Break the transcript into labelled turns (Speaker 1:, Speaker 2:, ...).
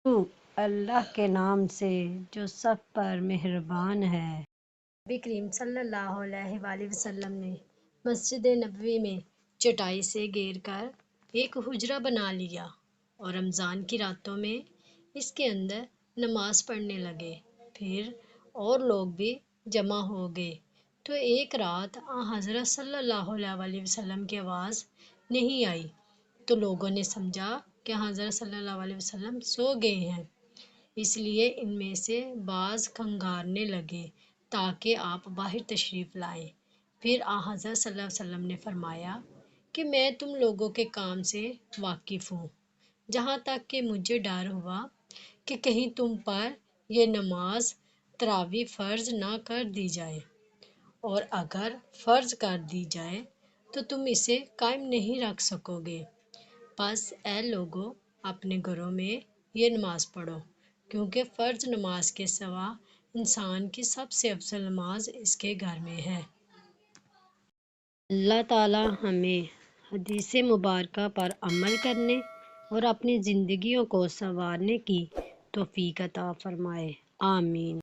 Speaker 1: شروع اللہ کے نام سے جو سب پر مہربان ہے۔ نبی کریم صلی اللہ علیہ وآلہ وسلم نے مسجد نبوی میں چٹائی سے گھیر کر ایک حجرہ بنا لیا اور رمضان کی راتوں میں اس کے اندر نماز پڑھنے لگے۔ پھر اور لوگ بھی جمع ہو گئے تو ایک رات حضرت صلی اللہ علیہ وآلہ وسلم کی آواز نہیں آئی تو لوگوں نے سمجھا کہ حضرت صلی اللہ علیہ وسلم سو گئے ہیں، اس لیے ان میں سے بعض کھنگارنے لگے تاکہ آپ باہر تشریف لائیں۔ پھر حضرت صلی اللہ علیہ وسلم نے فرمایا کہ میں تم لوگوں کے کام سے واقف ہوں، جہاں تک کہ مجھے ڈر ہوا کہ کہیں تم پر یہ نماز تراویح فرض نہ کر دی جائے، اور اگر فرض کر دی جائے تو تم اسے قائم نہیں رکھ سکو گے۔ پس اے لوگو، اپنے گھروں میں یہ نماز پڑھو، کیونکہ فرض نماز کے سوا انسان کی سب سے افضل نماز اس کے گھر میں ہے۔ اللہ تعالی ہمیں حدیث مبارکہ پر عمل کرنے اور اپنی زندگیوں کو سنوارنے کی توفیق عطا فرمائے، آمین۔